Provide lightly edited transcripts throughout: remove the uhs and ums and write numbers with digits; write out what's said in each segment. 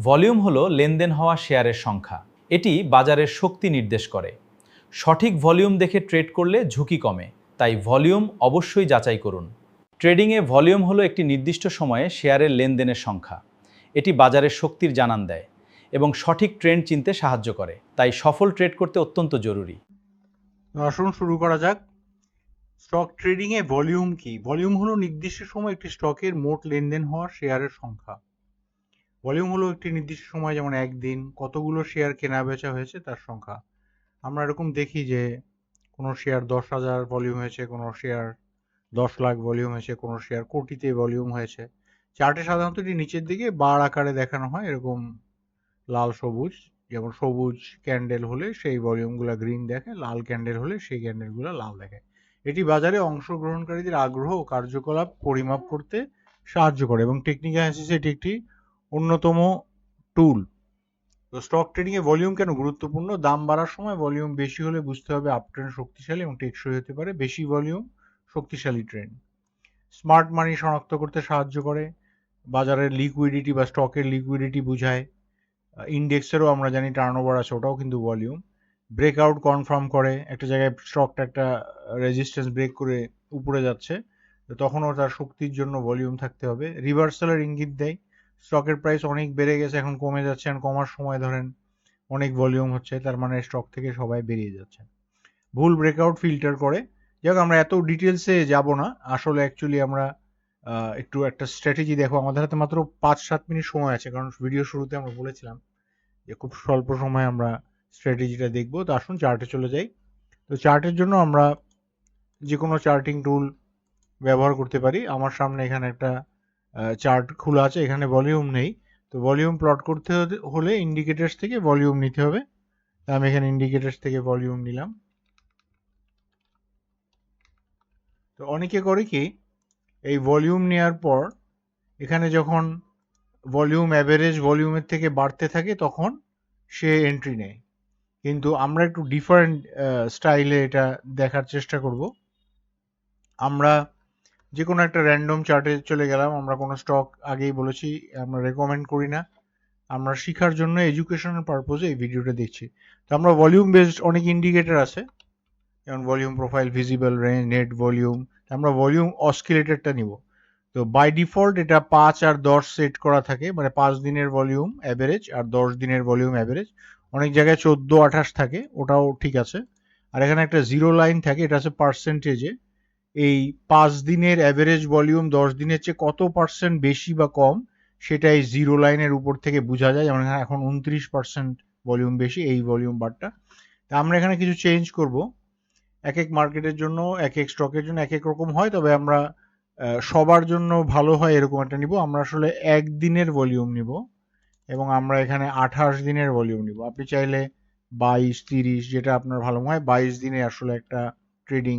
Volume হলো লেনদেন হওয়া শেয়ারের সংখ্যা। এটি বাজারের শক্তি নির্দেশ করে। সঠিক ভলিউম দেখে ট্রেড করলে ঝুঁকি কমে, তাই ভলিউম অবশ্যই যাচাই করুন। ট্রেডিংয়ে ভলিউম হলো একটি নির্দিষ্ট সময়ে শেয়ারের লেনদেনের সংখ্যা। এটি বাজারের শক্তির জানান দেয় এবং সঠিক ট্রেন্ড চিনতে সাহায্য করে, তাই সফল ট্রেড করতে অত্যন্ত জরুরি। আসুন শুরু করা যাক। স্টক ট্রেডিং এ ভলিউম কি? ভলিউম হলো নির্দিষ্ট সময় একটি স্টকের মোট লেনদেন হওয়া শেয়ারের সংখ্যা। ভলিউম হলো একটি নির্দিষ্ট সময়, যেমন একদিন কতগুলো শেয়ার কেনা বেচা হয়েছে তার সংখ্যা। আমরা এরকম দেখি যে কোনো শেয়ার 10,000 ভলিউম হয়েছে, কোনো শেয়ার 10 লাখ ভলিউম হয়েছে, কোনো শেয়ার কোটিতে ভলিউম হয়েছে। চার্টে সাধারণত এটি নিচের দিকে বার আকারে দেখানো হয়, এরকম লাল সবুজ। যেমন সবুজ ক্যান্ডেল হলে সেই ভলিউমগুলো গ্রিন দেখে, লাল ক্যান্ডেল হলে সেই ক্যান্ডেলগুলো লাল দেখে। এটি বাজারে অংশগ্রহণকারীদের আগ্রহ ও কার্যকলাপ পরিমাপ করতে সাহায্য করে এবং টেকনিক্যাল অ্যানালিসিসে এটি একটি অন্যতম টুল। তো স্টক ট্রেডিং এ ভলিউম কেন গুরুত্বপূর্ণ? দাম বাড়ার সময় ভলিউম বেশি হলে বুঝতে হবে আপট্রেন্ড শক্তিশালী এবং টেকসই হতে পারে। বেশি ভলিউম শক্তিশালী ট্রেন্ড। স্মার্ট মানি শনাক্ত করতে সাহায্য করে, বাজারের লিকুইডিটি বা স্টকের লিকুইডিটি বুঝায়। ইন্ডেক্সেরও আমরা জানি টার্নওভার আছে, ওটাও কিন্তু ভলিউম। ব্রেকআউট কনফার্ম করে, একটা জায়গায় স্টকটা একটা রেজিস্ট্যান্স ব্রেক করে উপরে যাচ্ছে, তো তখনও তার শক্তির জন্য ভলিউম থাকতে হবে। রিভার্সালের ইঙ্গিত দেয়, স্টকের প্রাইস অনেক বেড়ে গেছে, এখন কমে যাচ্ছে, আর কমার সময় ধরেন অনেক ভলিউম হচ্ছে, তার মানে স্টক থেকে সবাই বেরিয়ে যাচ্ছে। ভুল ব্রেকআউট ফিল্টার করে। যাই হোক, আমরা এত ডিটেলসে যাব না। আসলে অ্যাকচুয়ালি আমরা একটু একটা স্ট্র্যাটেজি দেখো। আমাদের হাতে মাত্র 5-7 মিনিট সময় আছে, কারণ ভিডিও শুরুতে আমরা বলেছিলাম যে খুব স্বল্প সময়ে আমরা স্ট্র্যাটেজিটা দেখব। তো আসুন চার্টে চলে যাই। তো চার্টের জন্য আমরা যে কোনো চার্টিং টুল ব্যবহার করতে পারি। আমার সামনে এখানে একটা চার্ট খোলা আছে, এখানে ভলিউম নেই। তো ভলিউম প্লট করতে হলে ইন্ডিকেটার্স থেকে ভলিউম নিতে হবে। তা আমি এখানে ইন্ডিকেটার্স থেকে ভলিউম নিলাম। তো অনেকে করে কি, এই ভলিউম নেওয়ার পর এখানে যখন ভলিউম অ্যাভারেজ ভলিউমের থেকে বাড়তে থাকে তখন সে এন্ট্রি নেয়। কিন্তু আমরা একটু ডিফারেন্ট স্টাইলে এটা দেখার চেষ্টা করব। আমরা যে কোনো একটা র্যান্ডম চার্টে চলে গেলাম। আমরা কোনো স্টক আগেই বলেছি আমরা রেকমেন্ড করি না, আমরা শেখার জন্য এডুকেশনাল পারপোজে এই ভিডিওটা দেখছি। তো আমরা ভলিউম বেসড অনেক ইন্ডিকেটর আছে, যেমন volume profile, visible range, net volume. আমরা ভলিউম অসকিলেটরটা নিব। তো বাই ডিফল্ট এটা 5 আর 10 সেট করা থাকে, মানে 5 দিনের ভলিউম অ্যাভারেজ আর 10 দিনের ভলিউম অ্যাভারেজ। অনেক জায়গায় 14-28 থাকে, ওটাও ঠিক আছে। আর এখানে একটা জিরো লাইন থাকে, এটা আছে পার্সেন্টেজে। এই 5 দিনের অ্যাভারেজ ভলিউম 10 দিনের চেয়ে কত পার্সেন্ট বেশি বা কম, সেটা এই জিরো লাইনের উপর থেকে বোঝা যায়। যেমন এখন 29% ভলিউম বেশি, এই ভলিউম বারটা। তা আমরা এখানে কিছু চেঞ্জ করব। এক এক মার্কেটের জন্য, এক এক স্টকের জন্য এক এক রকম হয়, তবে আমরা সবার জন্য ভালো হয় এরকম একটা নিব। আমরা আসলে একদিনের ভলিউম নিব এবং আমরা এখানে 28 দিনের ভলিউম নিব। আপনি চাইলে 22-30, যেটা আপনার ভালো হয়। 22 দিনে আসলে একটা ট্রেডিং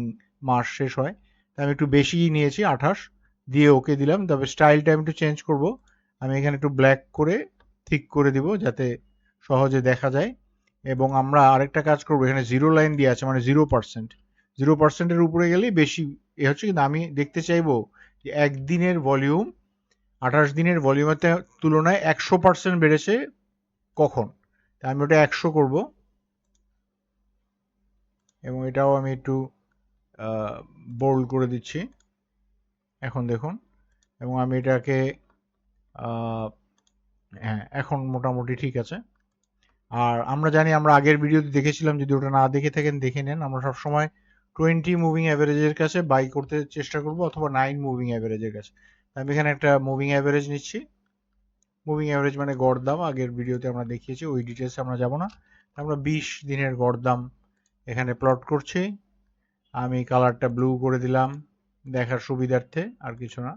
মাস শেষ হয়, তাই আমি একটু বেশিই নিয়েছি, 28 দিয়ে ওকে দিলাম। তবে স্টাইলটা আমি একটু চেঞ্জ করব। আমি এখানে একটু ব্ল্যাক করে ঠিক করে দিব যাতে সহজে দেখা যায়। এবং আমরা আরেকটা কাজ করব, এখানে জিরো লাইন দিয়ে আছে, মানে 0%। 0%-এর উপরে গেলেই বেশি হচ্ছে, কিন্তু আমি দেখতে চাইবো যে একদিনের ভলিউম 28 দিনের ভলিউমের তুলনায় 100% বেড়েছে কখন। তাই আমি ওটা 100 করব এবং এটাও আমি একটু বোল্ড করে দিচ্ছি। এখন দেখুন, এবং আমি এটাকে হ্যাঁ, এখন মোটামুটি ঠিক আছে। আর আমরা জানি, আমরা আগের ভিডিওতে দেখেছিলাম, যদি ওটা না দেখে থাকেন দেখে নেন। আমরা সবসময় 20 মুভিং অ্যাভারেজের কাছে বাই করতে চেষ্টা করব, অথবা 9 মুভিং অ্যাভারেজের কাছে। আমি এখানে একটা মুভিং অ্যাভারেজ নিচ্ছি। মুভিং অ্যাভারেজ মানে গড় দাম, আগের ভিডিওতে আমরা দেখিয়েছি, ওই ডিটেলসে আমরা যাব না। আমরা 20 দিনের গড় দাম এখানে প্লট করছি। আমি কালারটা ব্লু করে দিলাম দেখার সুবিধার্থে, আর কিছু না,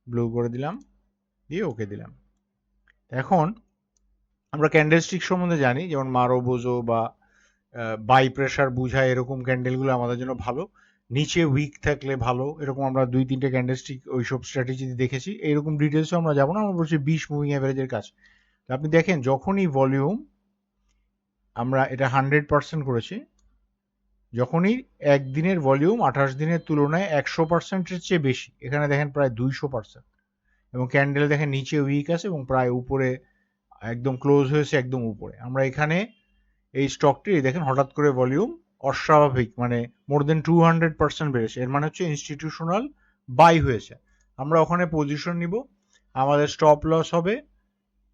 ব্লু করে দিলাম, দিয়ে ওকে দিলাম। এখন আমরা ক্যান্ডেলস্টিক সম্বন্ধে জানি, যেমন মারো বোঝো বা বাই প্রেশার বুঝায়, এরকম ক্যান্ডেলগুলো আমাদের জন্য ভালো। নিচে উইক থাকলে ভালো, এরকম আমরা 2-3টে ক্যান্ডেলস্টিক ওইসব স্ট্র্যাটেজি দেখেছি। এইরকম ডিটেলসও আমরা যাবো না, আমরা বলছি 20 মুভিং অ্যাভারেজের কাজ। আপনি দেখেন, যখনই ভলিউম আমরা এটা 100% করেছি, যখনই একদিনের ভলিউম 28 দিনের তুলনায় 100%-এর চেয়ে বেশি, এখানে দেখেন প্রায় 200%। এবং ক্যান্ডেল দেখেন নিচে উইক আছে এবং প্রায় উপরে একদম ক্লোজ হয়েছে একদম উপরে। আমরা এখানে এই স্টকটি দেখেন হঠাৎ করে ভলিউম অস্বাভাবিক, মানে মোর দেন 200% বেড়েছে। এর মানে হচ্ছে ইনস্টিটিউশনাল বাই হয়েছে। আমরা ওখানে পজিশন নিব, আমাদের স্টপ লস হবে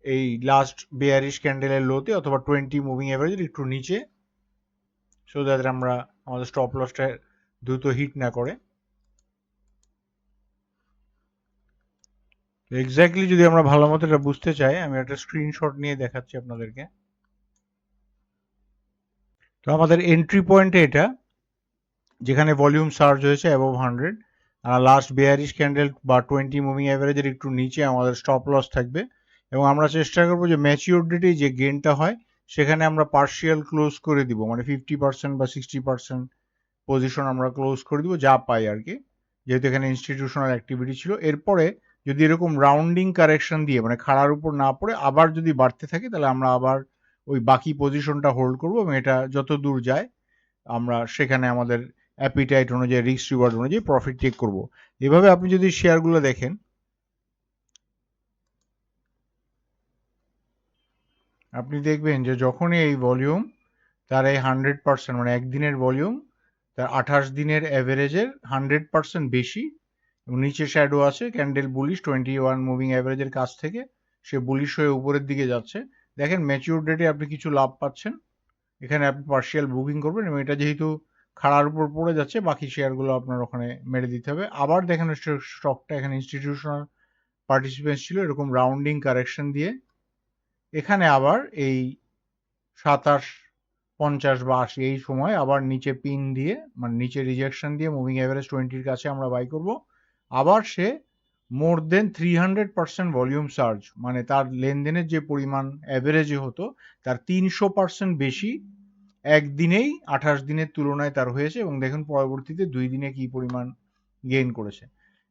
এই লাস্ট বেয়ারিশ ক্যান্ডেলের লোতে অথবা 20 মুভিং অ্যাভারেজের একটু নিচে, সো দ্যাট আমরা আমাদের স্টপ লসটা দ্রুত হিট না করে। এক্স্যাক্টলি যদি আমরা ভালো মতো এটা বুঝতে চাই, আমি একটা স্ক্রিনশট নিয়ে দেখাচ্ছি আপনাদেরকে। তো আমাদের এন্ট্রি পয়েন্টে এটা, যেখানে ভলিউম সার্জ হয়েছে অ্যাবভ 100, লাস্ট বেয়ারিশ ক্যান্ডেল বা 20 মুভিং অ্যাভারেজের একটু নিচে আমাদের স্টপ লস থাকবে, এবং আমরা চেষ্টা করবো যে ম্যাচিওর ডেটে যে গেইনটা হয় সেখানে আমরা পার্শিয়াল ক্লোজ করে দিব, মানে 50% বা 60% পজিশন আমরা ক্লোজ করে দিব যা পাই আর কি, যেহেতু এখানে ইনস্টিটিউশনাল অ্যাক্টিভিটি ছিল। এরপরে যদি এরকম রাউন্ডিং কারেকশন দিয়ে মানে খাড়ার উপর না পড়ে আবার যদি বাড়তে থাকে, তাহলে আমরা আবার ওই বাকি পজিশনটা হোল্ড করবো, এবং এটা যত দূর যায় আমরা সেখানে আমাদের অ্যাপিটাইট অনুযায়ী, রিস্ক রিওয়ার্ড অনুযায়ী প্রফিট টেক করব। এভাবে আপনি যদি শেয়ারগুলো দেখেন, আপনি দেখবেন যে যখনই এই ভলিউম তার এই 100% মানে একদিনের ভলিউম তার 28 দিনের অ্যাভারেজের 100% বেশি, এবং নিচে শ্যাডো আছে ক্যান্ডেল বুলিশ 21 মুভিং অ্যাভারেজের কাছ থেকে, সে বুলিশ হয়ে উপরের দিকে যাচ্ছে। দেখেন ম্যাচিউর ডেটে আপনি কিছু লাভ পাচ্ছেন, এখানে আপনি পার্শিয়াল বুকিং করবেন, এবং এটা যেহেতু খাড়ার উপর পড়ে যাচ্ছে বাকি শেয়ারগুলো আপনার ওখানে মেরে দিতে হবে। আবার দেখেন স্টকটা এখানে ইনস্টিটিউশনাল পার্টিসিপেন্ট ছিল, এরকম রাউন্ডিং কারেকশন দিয়ে এখানে আবার এই 27, 50 বা 80 এই সময় আবার নিচে পিন দিয়ে, মানে নিচে রিজেকশন দিয়ে মুভিং অ্যাভারেজ 20-র কাছে আমরা বাই করব। আবার সে মোর দেন 300% ভলিউম সার্জ, মানে তার লেনদেনের যে পরিমাণ অ্যাভারেজে হতো তার 300% বেশি একদিনেই 28 দিনের তুলনায় তার হয়েছে, এবং দেখুন পরবর্তীতে 2 দিনে কি পরিমাণ গেইন করেছে।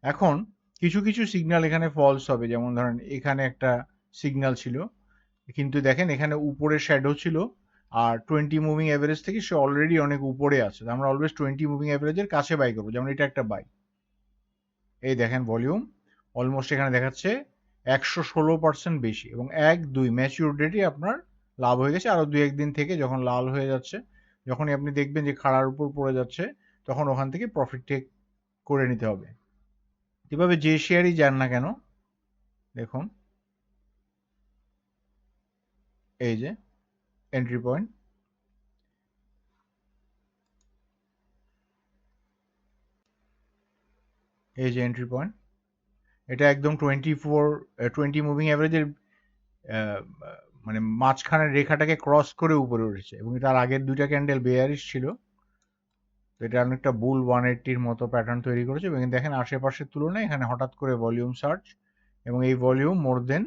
এখন কিছু কিছু সিগন্যাল এখানে ফলস হবে, যেমন ধরেন এখানে একটা সিগন্যাল ছিল, কিন্তু দেখেন এখানে উপরে শ্যাডো ছিল, আর 20 মুভিং অ্যাভারেজ থেকে সে অলরেডি অনেক উপরে আছে। আমরা অলওয়েজ 20 মুভিং অ্যাভারেজের কাছে বাই করবো, যেমন এটা একটা বাই। এই দেখেন ভলিউম অলমোস্ট এখানে দেখাচ্ছে 116% বেশি, এবং 1-2 ম্যাচিউর ডেটে আপনার লাভ হয়ে গেছে। আরো 2-1 দিন থেকে যখন লাল হয়ে যাচ্ছে, যখনই আপনি দেখবেন যে খাড়ার উপর পড়ে যাচ্ছে, তখন ওখান থেকে প্রফিট টেক করে নিতে হবে। এভাবে যে শেয়ারই যান না কেন, দেখুন এই যে এন্ট্রি পয়েন্ট, এই যে এন্ট্রি পয়েন্ট, এটা একদম 20 মুভিং অ্যাভারেজের মানে মাঝখানের রেখাটাকে ক্রস করে উপরে উঠেছে, এবং তার আগের দুইটা ক্যান্ডেল বেয়ারিশ ছিল, তো এটা অনেকটা বুল 180-র মতো প্যাটার্ন তৈরি করেছে। এবং দেখেন আশেপাশের তুলনায় এখানে হঠাৎ করে ভলিউম সার্চ, এবং এই ভলিউম মোর দেন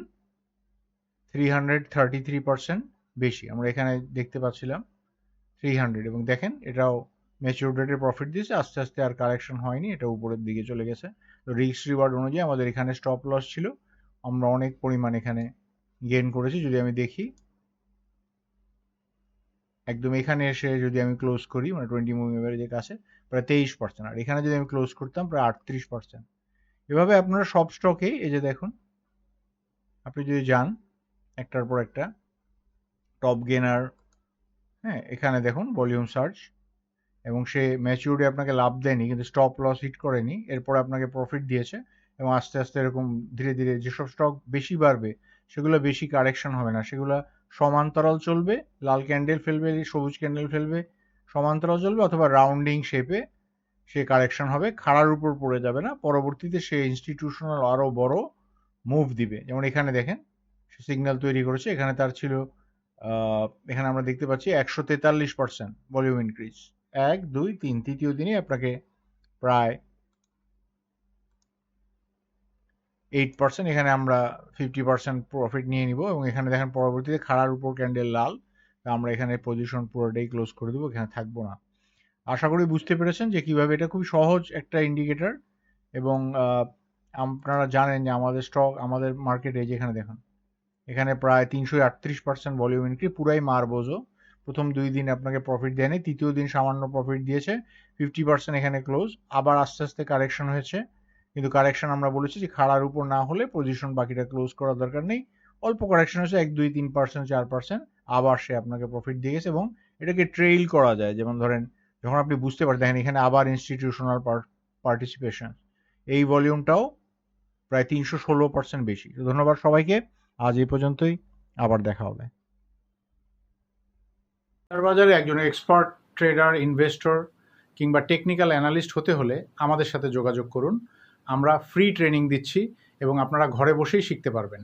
333% বেশি আমরা এখানে দেখতে পাচ্ছিলাম 300, এবং দেখেন এটাও ম্যাচিউর ডেটের প্রফিট দিয়েছে, আস্তে আস্তে আর কারেকশন হয়নি, এটা উপরের দিকে চলে গেছে। তো রিস্ক রিওয়ার্ড অনুযায়ী আমাদের এখানে স্টপ লস ছিল, আমরা অনেক পরিমাণ এখানে গেইন করেছি। যদি আমি দেখি একদম এখানে এসে যদি আমি ক্লোজ করি, মানে 20 মুভিং অ্যাভারেজের কাছে প্রায় 23%, আর এখানে যদি আমি ক্লোজ করতাম প্রায় 38%। এভাবে আপনারা সব স্টকে এই যে দেখুন, আপনি যদি যান একটার পর একটা টপ গেনার, হ্যাঁ এখানে দেখুন ভলিউম সার্চ, এবং সে ম্যাচিউরিটি আপনাকে লাভ দেয়নি কিন্তু স্টপ লস হিট করেনি, এরপর আপনাকে প্রফিট দিয়েছে, এবং আস্তে আস্তে এরকম ধীরে ধীরে যেসব স্টক বেশি বাড়বে সেগুলো বেশি কারেকশন হবে না, সেগুলো সমান্তরাল চলবে, লাল ক্যান্ডেল ফেলবে, সবুজ ক্যান্ডেল ফেলবে, সমান্তরাল চলবে, অথবা রাউন্ডিং শেপে সে কারেকশন হবে, খাড়ার উপর পড়ে যাবে না। পরবর্তীতে সে ইনস্টিটিউশনাল আরো বড় মুভ দিবে, যেমন এখানে দেখেন সে সিগন্যাল তৈরি করেছে, এখানে তার ছিল এখানে আমরা দেখতে পাচ্ছি 143% ভলিউম ইনক্রিজ, 1-2-3 তৃতীয় দিনে আপনাকে প্রায় 8%, এখানে আমরা 50% প্রফিট নিয়ে নিব, এবং এখানে দেখেন পরবর্তীতে খাড়ার উপর ক্যান্ডেল লাল, আমরা এখানে পজিশন পুরোটাই ক্লোজ করে দেবো, এখানে থাকবো না। আশা করি বুঝতে পেরেছেন যে কিভাবে এটা খুবই সহজ একটা ইন্ডিকেটর, এবং আপনারা জানেন যে আমাদের স্টক, আমাদের মার্কেটে যেখানে দেখুন এখানে প্রায় 338% ভলিউম ইনক্রিজ, পুরাই মারবোজো। প্রথম 2 দিন আপনাকে প্রফিট দেয়নি, তৃতীয় দিন সামান্য প্রফিট দিয়েছে, 50% এখানে ক্লোজ, আবার আস্তে আস্তে কারেকশন হয়েছে, কিন্তু কারেকশন আমরা বলেছি যে খাড়ার উপর না হলে পজিশন বাকিটা ক্লোজ করার দরকার নেই, অল্প কারেকশন হচ্ছে 1, 2, 3%, 4%, আবার সে আপনাকে প্রফিট দিয়ে গেছে এবং এটাকে ট্রেইল করা যায়। যেমন ধরেন যখন আপনি বুঝতে পারেন, দেখেন এখানে আবার ইনস্টিটিউশনাল পার্টিসিপেশন, এই ভলিউমটাও প্রায় 316% বেশি। তো ধন্যবাদ সবাইকে, আজ এই পর্যন্তই, আবার দেখা হবে। শেয়ার বাজারে একজন এক্সপার্ট ট্রেডার, ইনভেস্টর কিংবা টেকনিক্যাল অ্যানালিস্ট হতে হলে আমাদের সাথে যোগাযোগ করুন। আমরা ফ্রি ট্রেনিং দিচ্ছি এবং আপনারা ঘরে বসেই শিখতে পারবেন।